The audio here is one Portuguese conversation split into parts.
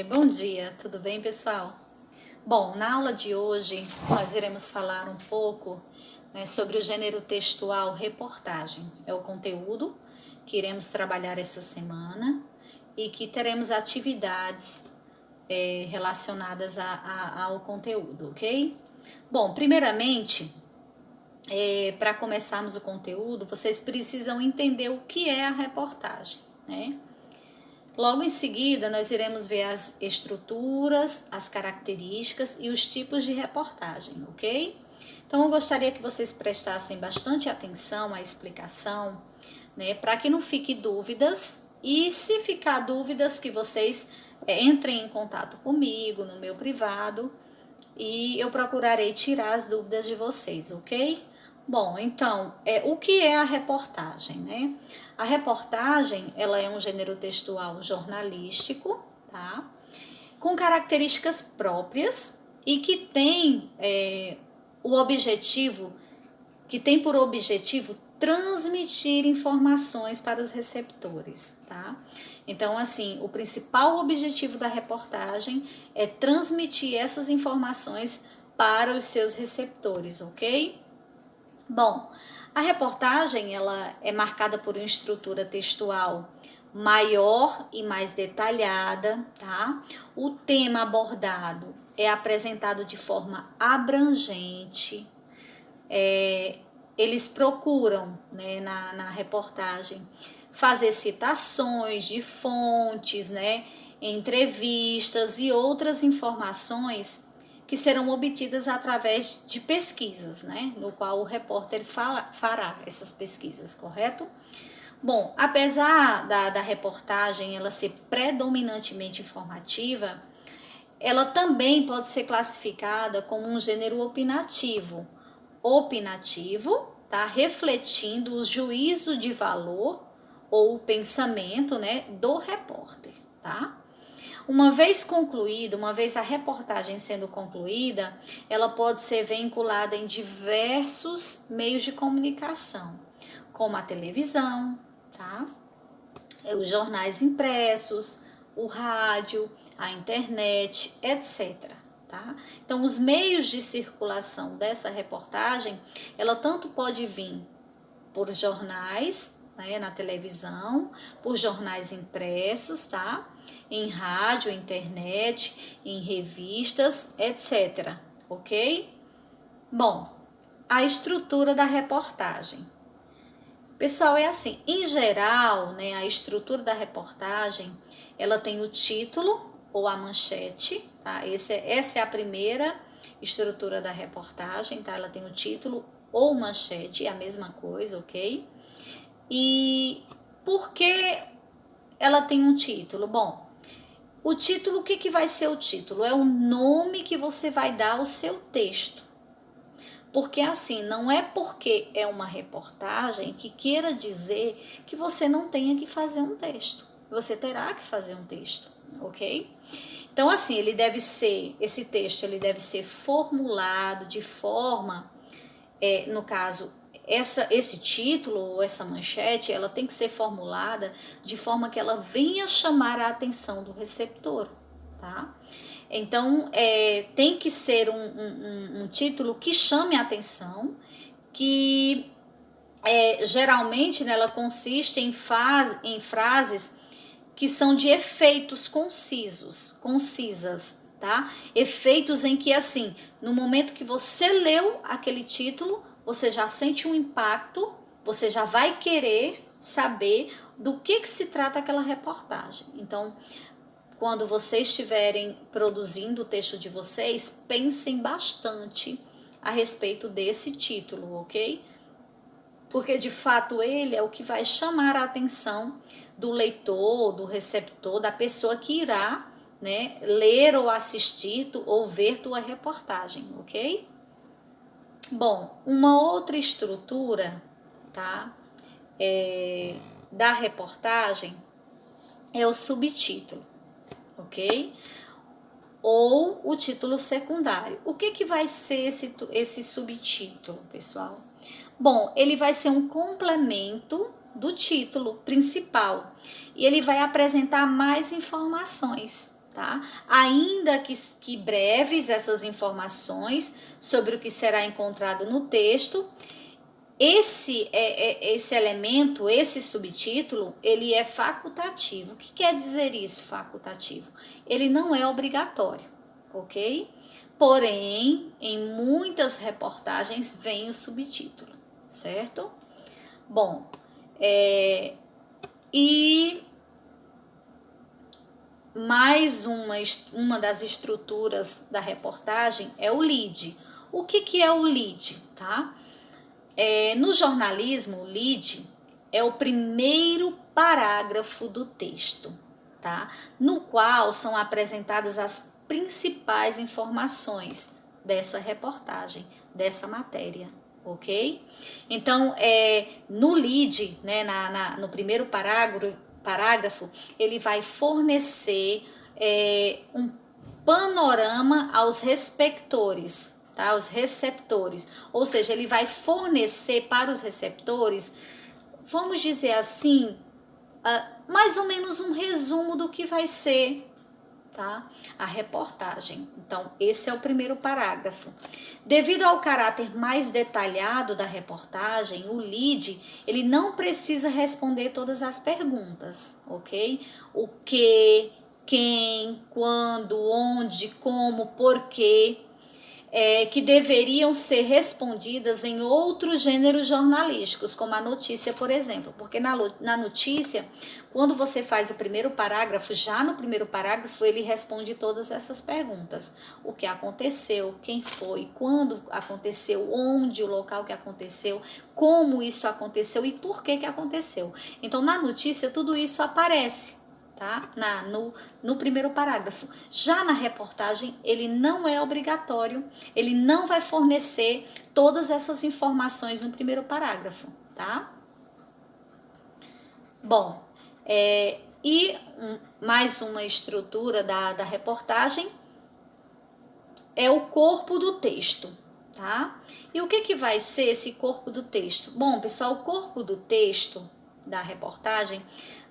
Bom dia, tudo bem, pessoal? Bom, na aula de hoje nós iremos falar um pouco, né, sobre o gênero textual reportagem. É o conteúdo que iremos trabalhar essa semana e que teremos atividades relacionadas ao conteúdo, ok? Bom, primeiramente, para começarmos o conteúdo, vocês precisam entender o que é a reportagem, né? Logo em seguida, nós iremos ver as estruturas, as características e os tipos de reportagem, ok? Então, eu gostaria que vocês prestassem bastante atenção à explicação, né, para que não fique dúvidas. E se ficar dúvidas, que vocês entrem em contato comigo no meu privado e eu procurarei tirar as dúvidas de vocês, ok? Bom, então, o que é a reportagem, né? A reportagem, ela é um gênero textual jornalístico, tá? Com características próprias e o objetivo, que tem por objetivo transmitir informações para os receptores, tá? Então, assim, o principal objetivo da reportagem é transmitir essas informações para os seus receptores, ok? Bom, a reportagem ela é marcada por uma estrutura textual maior e mais detalhada, tá? O tema abordado é apresentado de forma abrangente. Eles procuram, né, na reportagem, fazer citações de fontes, né, entrevistas e outras informações que serão obtidas através de pesquisas, né, no qual o repórter fará essas pesquisas, correto? Bom, apesar da reportagem ela ser predominantemente informativa, ela também pode ser classificada como um gênero opinativo, tá? Refletindo o juízo de valor ou o pensamento, né, do repórter, tá? Uma vez a reportagem sendo concluída, ela pode ser vinculada em diversos meios de comunicação, como a televisão, tá? Os jornais impressos, o rádio, a internet, etc. Tá? Então, os meios de circulação dessa reportagem, ela tanto pode vir por jornais, né, na televisão, por jornais impressos, tá? Em rádio, internet, em revistas, etc. Ok? Bom, a estrutura da reportagem. Pessoal, é assim, em geral, né, a estrutura da reportagem, ela tem o título ou a manchete, tá? Essa é a primeira estrutura da reportagem, tá? Ela tem o título ou manchete, é a mesma coisa, ok? E por que ela tem um título? Bom, o título, o que vai ser o título? É o nome que você vai dar ao seu texto. Porque assim, não é porque é uma reportagem que queira dizer que você não tenha que fazer um texto. Você terá que fazer um texto, ok? Então, assim, esse texto ele deve ser formulado de forma, no caso, esse título ou essa manchete, ela tem que ser formulada de forma que ela venha chamar a atenção do receptor, tá? Então, tem que ser um título que chame a atenção, que geralmente, né, ela consiste em frases que são de efeitos concisas, tá? Efeitos em que, assim, no momento que você leu aquele título, você já sente um impacto, você já vai querer saber do que se trata aquela reportagem. Então, quando vocês estiverem produzindo o texto de vocês, pensem bastante a respeito desse título, ok? Porque de fato ele é o que vai chamar a atenção do leitor, do receptor, da pessoa que irá, né, ler ou assistir ou ver tua reportagem, ok? Bom, uma outra estrutura, tá, da reportagem é o subtítulo, ok? Ou o título secundário. O que vai ser esse subtítulo, pessoal? Bom, ele vai ser um complemento do título principal e ele vai apresentar mais informações, tá? Ainda que breves essas informações sobre o que será encontrado no texto, esse elemento, esse subtítulo, ele é facultativo. O que quer dizer isso, facultativo? Ele não é obrigatório, ok? Porém, em muitas reportagens vem o subtítulo, certo? Bom, e mais uma das estruturas da reportagem é o lead. O que é o lead, tá? No jornalismo, o lead é o primeiro parágrafo do texto, tá? No qual são apresentadas as principais informações dessa reportagem, dessa matéria, ok? Então, no lead, né, no primeiro parágrafo, ele vai fornecer um panorama aos receptores, tá? Os receptores, ou seja, ele vai fornecer para os receptores, vamos dizer assim, mais ou menos um resumo do que vai ser, tá? A reportagem. Então, esse é o primeiro parágrafo. Devido ao caráter mais detalhado da reportagem, o lead, ele não precisa responder todas as perguntas, ok? O que, quem, quando, onde, como, porquê, que deveriam ser respondidas em outros gêneros jornalísticos, como a notícia, por exemplo. Porque na notícia, quando você faz o primeiro parágrafo, já no primeiro parágrafo ele responde todas essas perguntas. O que aconteceu, quem foi, quando aconteceu, onde, o local que aconteceu, como isso aconteceu e por que aconteceu. Então, na notícia, tudo isso aparece, tá? No primeiro parágrafo. Já na reportagem, ele não é obrigatório, ele não vai fornecer todas essas informações no primeiro parágrafo, tá? Bom, mais uma estrutura da reportagem é o corpo do texto, tá? E o que vai ser esse corpo do texto? Bom, pessoal, o corpo do texto da reportagem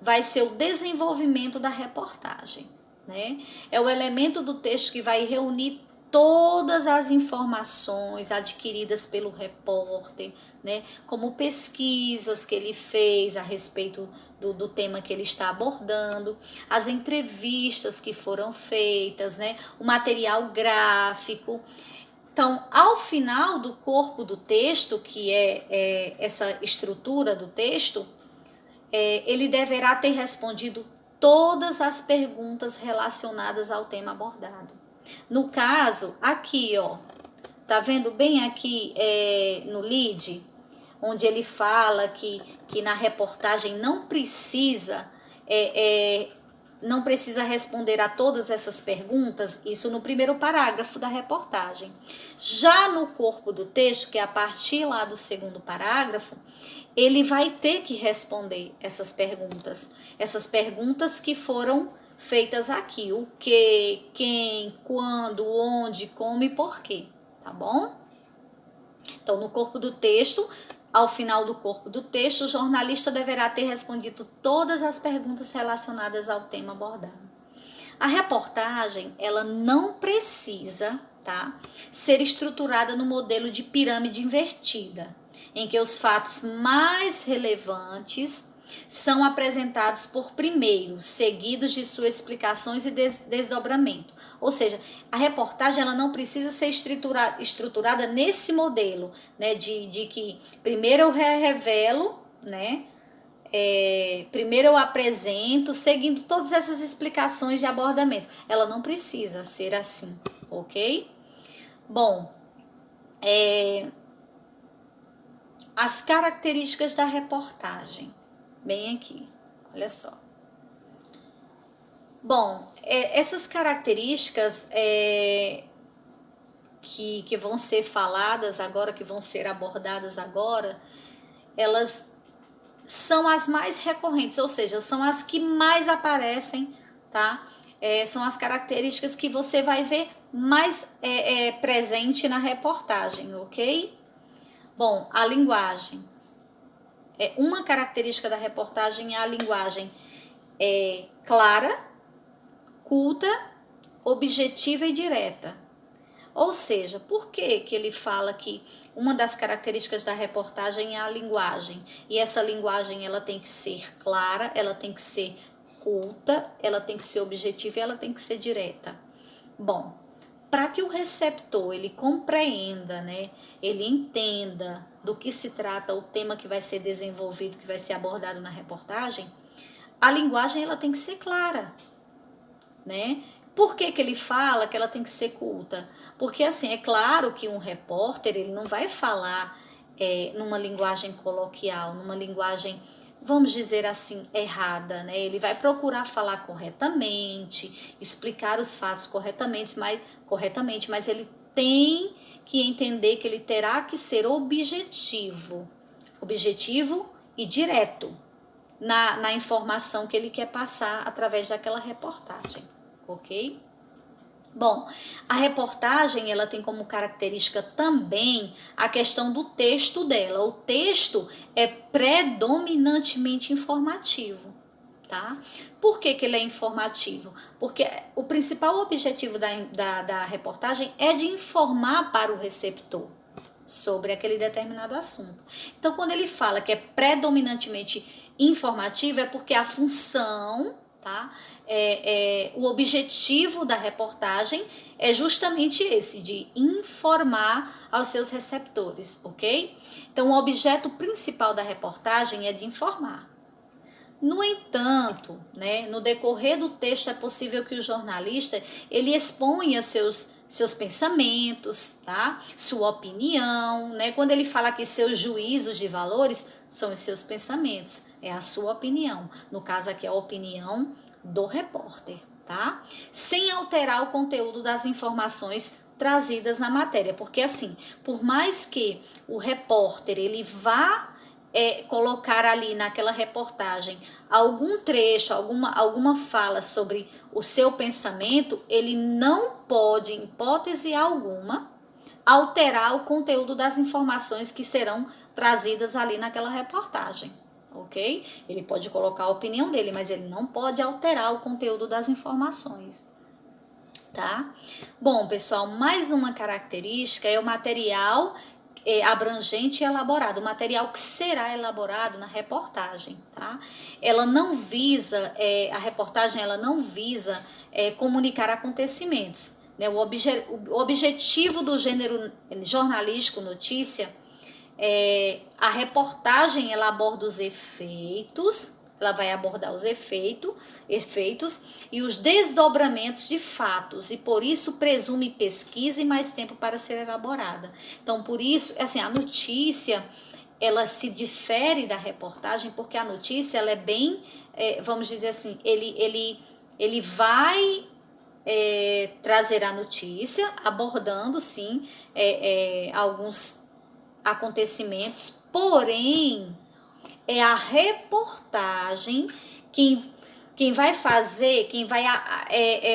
vai ser o desenvolvimento da reportagem, né? É o elemento do texto que vai reunir todas as informações adquiridas pelo repórter, né? Como pesquisas que ele fez a respeito do tema que ele está abordando, as entrevistas que foram feitas, né? O material gráfico. Então, ao final do corpo do texto, que é essa estrutura do texto, ele deverá ter respondido todas as perguntas relacionadas ao tema abordado. No caso, aqui, ó, tá vendo bem aqui no lead, onde ele fala que na reportagem não precisa responder a todas essas perguntas, isso no primeiro parágrafo da reportagem. Já no corpo do texto, que é a partir lá do segundo parágrafo, ele vai ter que responder essas perguntas que foram feitas aqui, o que, quem, quando, onde, como e porquê, tá bom? Então, no corpo do texto, ao final do corpo do texto, o jornalista deverá ter respondido todas as perguntas relacionadas ao tema abordado. A reportagem, ela não precisa, tá, ser estruturada no modelo de pirâmide invertida, em que os fatos mais relevantes são apresentados por primeiro, seguidos de suas explicações e desdobramento. Ou seja, a reportagem ela não precisa ser estruturada nesse modelo, né, de que primeiro eu revelo, né, primeiro eu apresento, seguindo todas essas explicações de abordamento. Ela não precisa ser assim, ok? Bom, as características da reportagem. Bem aqui, olha só. Bom, essas características que vão ser faladas agora, que vão ser abordadas agora, elas são as mais recorrentes, ou seja, são as que mais aparecem, tá? São as características que você vai ver mais presente na reportagem, ok? Bom, a linguagem. Uma característica da reportagem é a linguagem clara, culta, objetiva e direta. Ou seja, por que ele fala que uma das características da reportagem é a linguagem? E essa linguagem ela tem que ser clara, ela tem que ser culta, ela tem que ser objetiva e ela tem que ser direta. Bom, para que o receptor ele compreenda, né, ele entenda do que se trata o tema que vai ser desenvolvido, que vai ser abordado na reportagem, a linguagem ela tem que ser clara, né? Por que ele fala que ela tem que ser culta? Porque, assim, é claro que um repórter, ele não vai falar numa linguagem coloquial, numa linguagem, vamos dizer assim, errada, né? Ele vai procurar falar corretamente, explicar os fatos corretamente, mas ele tem que entender que ele terá que ser objetivo e direto na informação que ele quer passar através daquela reportagem. Ok? Bom, a reportagem ela tem como característica também a questão do texto dela. O texto é predominantemente informativo, tá? Por que ele é informativo? Porque o principal objetivo da reportagem é de informar para o receptor sobre aquele determinado assunto. Então, quando ele fala que é predominantemente informativo, é porque a função, tá? O objetivo da reportagem é justamente esse, de informar aos seus receptores, ok? Então, o objeto principal da reportagem é de informar. No entanto, né, no decorrer do texto é possível que o jornalista ele exponha seus pensamentos, tá? Sua opinião, né? Quando ele fala que seus juízos de valores são os seus pensamentos, é a sua opinião. No caso aqui é a opinião do repórter, tá? Sem alterar o conteúdo das informações trazidas na matéria, porque assim, por mais que o repórter ele vá colocar ali naquela reportagem algum trecho, alguma fala sobre o seu pensamento, ele não pode, em hipótese alguma, alterar o conteúdo das informações que serão trazidas ali naquela reportagem, ok? Ele pode colocar a opinião dele, mas ele não pode alterar o conteúdo das informações, tá? Bom, pessoal, mais uma característica é o material abrangente e elaborado, o material que será elaborado na reportagem, tá? Ela não visa, a reportagem ela não visa comunicar acontecimentos, né? O objetivo do gênero jornalístico notícia a reportagem ela aborda os efeitos, ela vai abordar os efeitos e os desdobramentos de fatos, e por isso presume pesquisa e mais tempo para ser elaborada. Então, por isso, assim, a notícia, ela se difere da reportagem, porque a notícia, ela é bem, vamos dizer assim, ele vai trazer a notícia, abordando, sim, alguns acontecimentos, porém, é a reportagem quem vai fazer,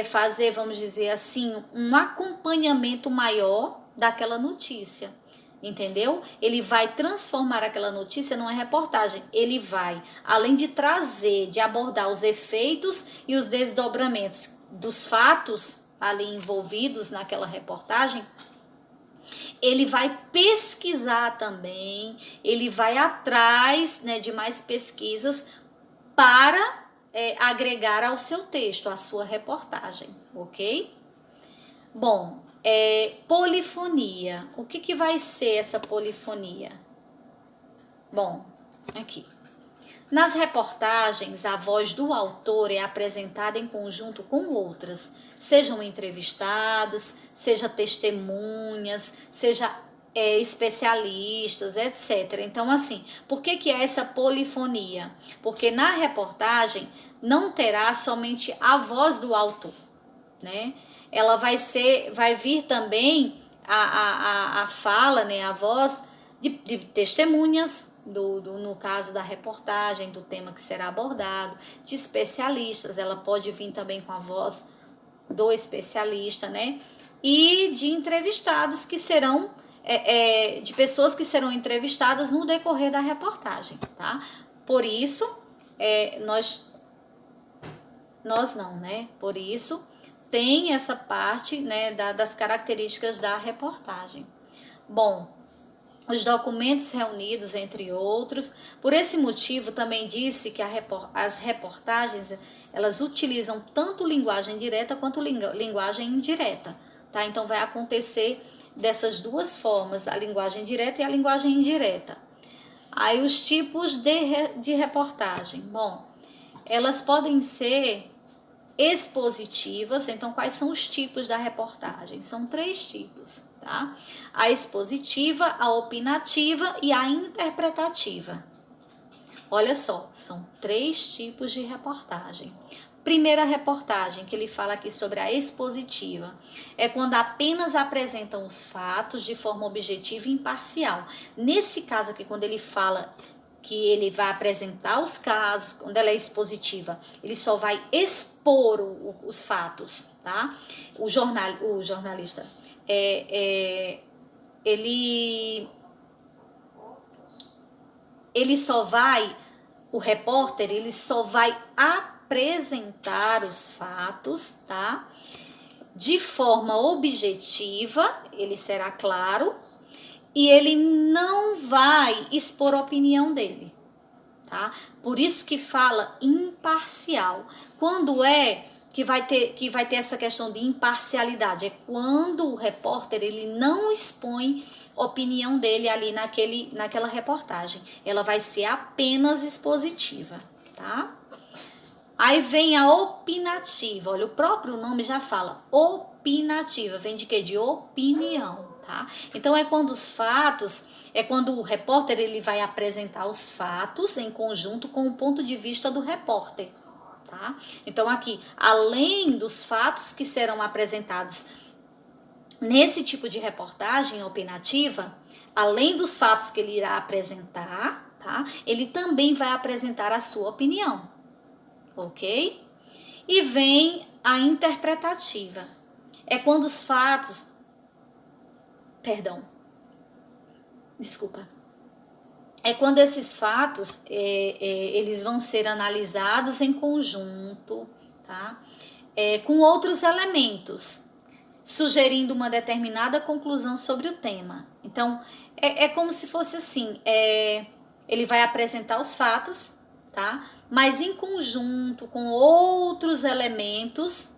fazer, vamos dizer assim, um acompanhamento maior daquela notícia, entendeu? Ele vai transformar aquela notícia numa reportagem. Ele vai, além de trazer, de abordar os efeitos e os desdobramentos dos fatos ali envolvidos naquela reportagem, ele vai pesquisar também, ele vai atrás, né, de mais pesquisas para agregar ao seu texto, à sua reportagem, ok? Bom, polifonia. O que vai ser essa polifonia? Bom, aqui. Nas reportagens, a voz do autor é apresentada em conjunto com outras, sejam entrevistados, seja testemunhas, seja especialistas, etc. Então, assim, por que é essa polifonia? Porque na reportagem não terá somente a voz do autor, né? Ela vai vir também a fala, né, a voz de testemunhas, no caso da reportagem, do tema que será abordado, de especialistas, ela pode vir também com a voz do especialista, né? E de entrevistados que serão, de pessoas que serão entrevistadas no decorrer da Nós não, né? Por isso, tem essa parte, né, das características da reportagem. Bom, os documentos reunidos, entre outros. Por esse motivo, também disse que as reportagens, elas utilizam tanto linguagem direta quanto linguagem indireta, tá? Então, vai acontecer dessas duas formas, a linguagem direta e a linguagem indireta. Aí, os tipos de reportagem. Bom, elas podem ser expositivas. Então, quais são os tipos da reportagem? São 3 tipos, tá? A expositiva, a opinativa e a interpretativa. Olha só, são 3 tipos de reportagem. Primeira reportagem, que ele fala aqui sobre a expositiva, é quando apenas apresentam os fatos de forma objetiva e imparcial. Nesse caso aqui, quando ele fala que ele vai apresentar os casos, quando ela é expositiva, ele só vai expor os fatos, tá? O jornalista, ele só vai, o repórter, ele só vai apresentar os fatos, tá? De forma objetiva, ele será claro, e ele não vai expor a opinião dele, tá? Por isso que fala imparcial. Quando é que vai ter essa questão de imparcialidade? É quando o repórter, ele não expõe a opinião dele ali naquela reportagem. Ela vai ser apenas expositiva, tá? Aí vem a opinativa. Olha, o próprio nome já fala opinativa. Vem de quê? De opinião, tá? Então, é quando o repórter, ele vai apresentar os fatos em conjunto com o ponto de vista do repórter, tá? Então, aqui, além dos fatos que serão apresentados nesse tipo de reportagem opinativa, além dos fatos que ele irá apresentar, tá? Ele também vai apresentar a sua opinião, ok? E vem a interpretativa. É quando os fatos... É quando esses fatos, eles vão ser analisados em conjunto, tá? Com outros elementos, sugerindo uma determinada conclusão sobre o tema. Então, é como se fosse assim, ele vai apresentar os fatos, tá? Mas em conjunto com outros elementos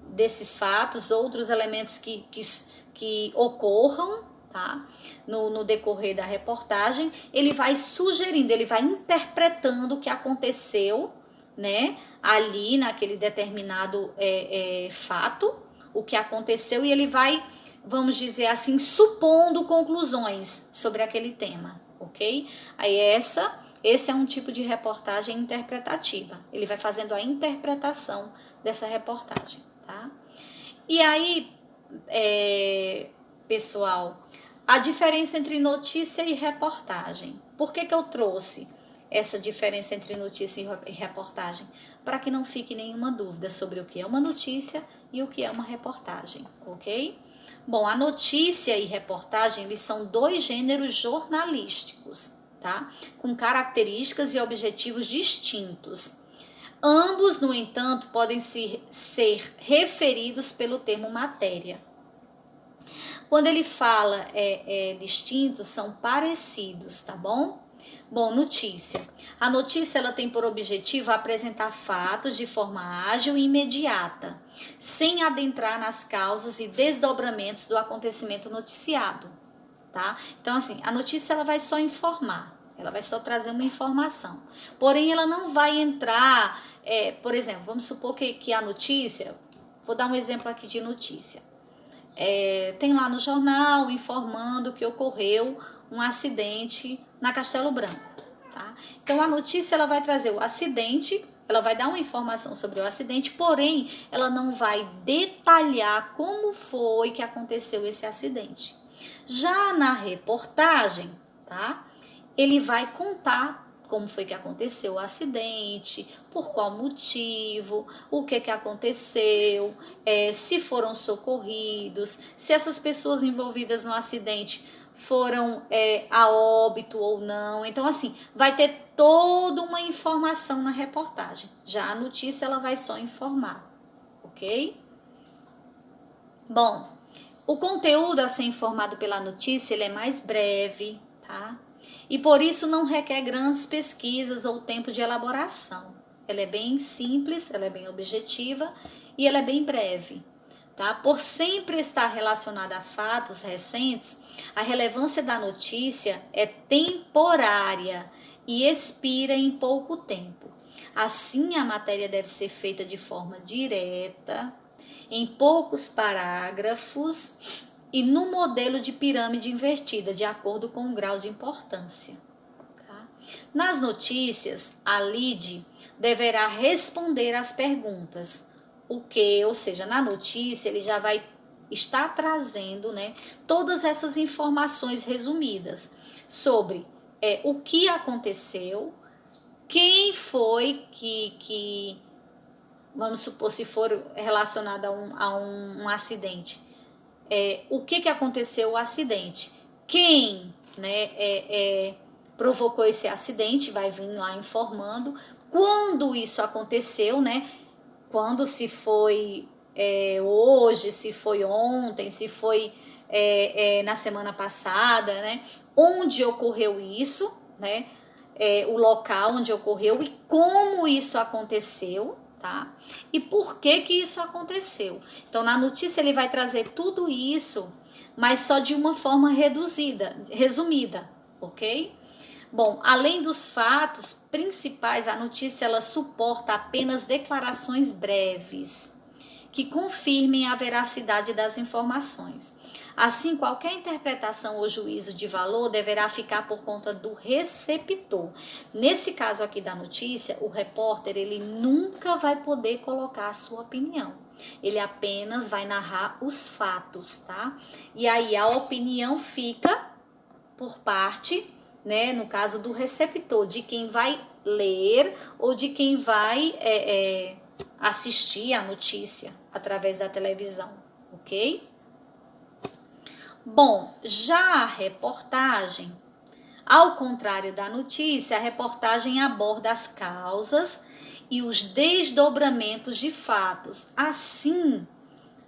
desses fatos, outros elementos que ocorram, tá? No decorrer da reportagem, ele vai sugerindo, ele vai interpretando o que aconteceu, né? Ali naquele determinado fato, o que aconteceu, e ele vai, vamos dizer assim, supondo conclusões sobre aquele tema, ok? Aí esse é um tipo de reportagem interpretativa. Ele vai fazendo a interpretação dessa reportagem, tá? E aí, pessoal, a diferença entre notícia e reportagem. Por que eu trouxe essa diferença entre notícia e reportagem? Para que não fique nenhuma dúvida sobre o que é uma notícia e o que é uma reportagem, ok? Bom, a notícia e reportagem, eles são 2 gêneros jornalísticos, tá? Com características e objetivos distintos. Ambos, no entanto, podem ser referidos pelo termo matéria. Quando ele fala distintos, são parecidos, tá bom? Bom, notícia. A notícia, ela tem por objetivo apresentar fatos de forma ágil e imediata, sem adentrar nas causas e desdobramentos do acontecimento noticiado, tá? Então, assim, a notícia, ela vai só informar, ela vai só trazer uma informação. Porém, ela não vai entrar, por exemplo, vamos supor que a notícia, vou dar um exemplo aqui de notícia. Tem lá no jornal informando que ocorreu um acidente na Castelo Branco, tá? Então, a notícia, ela vai trazer o acidente, ela vai dar uma informação sobre o acidente, porém, ela não vai detalhar como foi que aconteceu esse acidente. Já na reportagem, tá? Ele vai contar como foi que aconteceu o acidente, por qual motivo, o que aconteceu, se foram socorridos, se essas pessoas envolvidas no acidente foram a óbito ou não. Então, assim, vai ter toda uma informação na reportagem. Já a notícia, ela vai só informar, ok? Bom, o conteúdo a ser informado pela notícia, ele é mais breve, tá? E por isso não requer grandes pesquisas ou tempo de elaboração. Ela é bem simples, ela é bem objetiva e ela é bem breve, tá? Por sempre estar relacionada a fatos recentes, a relevância da notícia é temporária e expira em pouco tempo. Assim, a matéria deve ser feita de forma direta, em poucos parágrafos e no modelo de pirâmide invertida, de acordo com o grau de importância. Tá? Nas notícias, a lead deverá responder às perguntas. O que, ou seja, na notícia ele já vai estar trazendo, né, todas essas informações resumidas sobre o que aconteceu, quem foi que vamos supor, se for relacionado a um acidente, o que aconteceu o acidente, quem, né, provocou esse acidente, vai vir lá informando, quando isso aconteceu, né, quando, se foi hoje, se foi ontem, se foi na semana passada, né, onde ocorreu isso, né, o local onde ocorreu e como isso aconteceu, tá? E por que isso aconteceu. Então, na notícia ele vai trazer tudo isso, mas só de uma forma resumida, ok? Bom, além dos fatos principais, a notícia ela suporta apenas declarações breves que confirmem a veracidade das informações. Assim, qualquer interpretação ou juízo de valor deverá ficar por conta do receptor. Nesse caso aqui da notícia, o repórter ele nunca vai poder colocar a sua opinião. Ele apenas vai narrar os fatos, tá? E aí a opinião fica por parte, né, no caso do receptor, de quem vai ler ou de quem vai assistir a notícia através da televisão, ok? Bom, já a reportagem, ao contrário da notícia, a reportagem aborda as causas e os desdobramentos de fatos. Assim,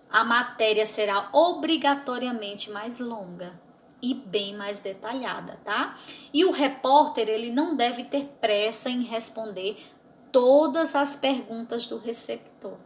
a matéria será obrigatoriamente mais longa e bem mais detalhada, tá? E o repórter, ele não deve ter pressa em responder todas as perguntas do receptor.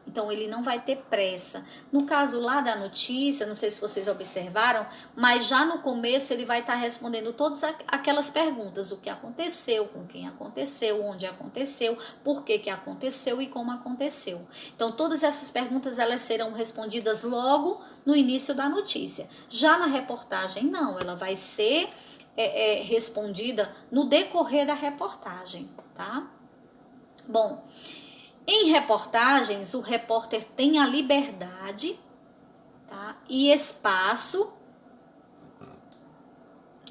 Então, ele não vai ter pressa. No caso lá da notícia, não sei se vocês observaram, mas já no começo ele vai estar respondendo todas aquelas perguntas. O que aconteceu, com quem aconteceu, onde aconteceu, por que aconteceu e como aconteceu. Então, todas essas perguntas elas serão respondidas logo no início da notícia. Já na reportagem, não. Ela vai ser respondida no decorrer da reportagem, tá? Bom, em reportagens, o repórter tem a liberdade, tá, e espaço.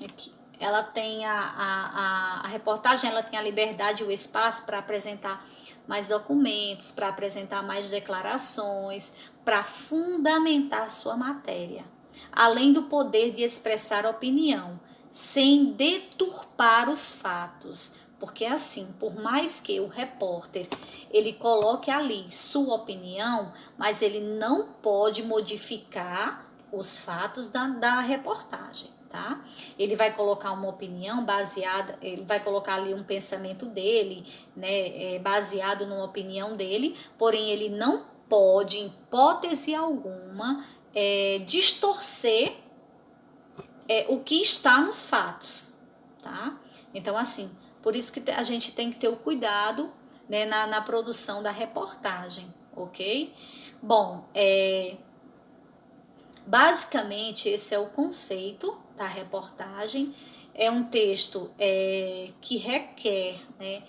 Aqui. Ela tem a reportagem, ela tem a liberdade e o espaço para apresentar mais documentos, para apresentar mais declarações, para fundamentar sua matéria, além do poder de expressar opinião, sem deturpar os fatos. Porque assim, por mais que o repórter ele coloque ali sua opinião, mas ele não pode modificar os fatos da reportagem, tá? Ele vai colocar uma opinião baseada, ele vai colocar ali um pensamento dele, né, baseado numa opinião dele, porém ele não pode, em hipótese alguma, distorcer o que está nos fatos, tá? Então, assim, por isso que a gente tem que ter o cuidado, né, na produção da reportagem, ok? Bom, basicamente esse é o conceito da reportagem. É um texto que requer, né,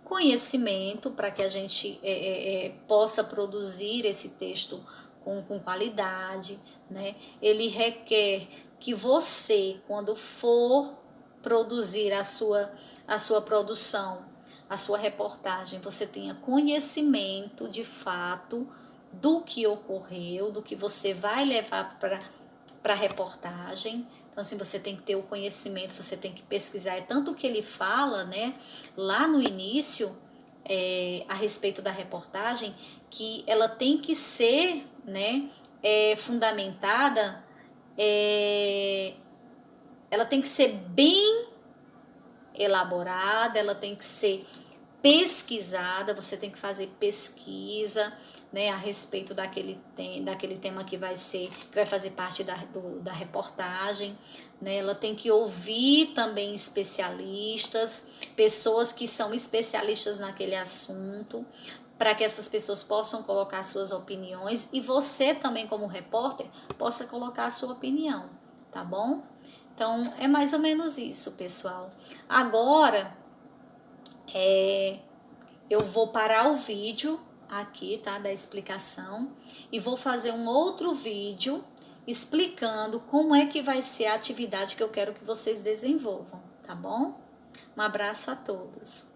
conhecimento para que a gente possa produzir esse texto com qualidade, né? Ele requer que você, quando for produzir a sua produção, a sua reportagem, você tenha conhecimento de fato do que ocorreu, do que você vai levar para reportagem. Então, assim, você tem que ter o conhecimento, você tem que pesquisar. É tanto que ele fala, né, lá no início, a respeito da reportagem, que ela tem que ser, né, fundamentada, ela tem que ser bem elaborada, ela tem que ser pesquisada, você tem que fazer pesquisa, né, a respeito daquele tema que vai fazer parte da reportagem, né, ela tem que ouvir também especialistas, pessoas que são especialistas naquele assunto, para que essas pessoas possam colocar suas opiniões e você também como repórter possa colocar a sua opinião, tá bom? Então é mais ou menos isso, pessoal. Agora eu vou parar o vídeo aqui, tá, da explicação, e vou fazer um outro vídeo explicando como é que vai ser a atividade que eu quero que vocês desenvolvam, tá bom? Um abraço a todos.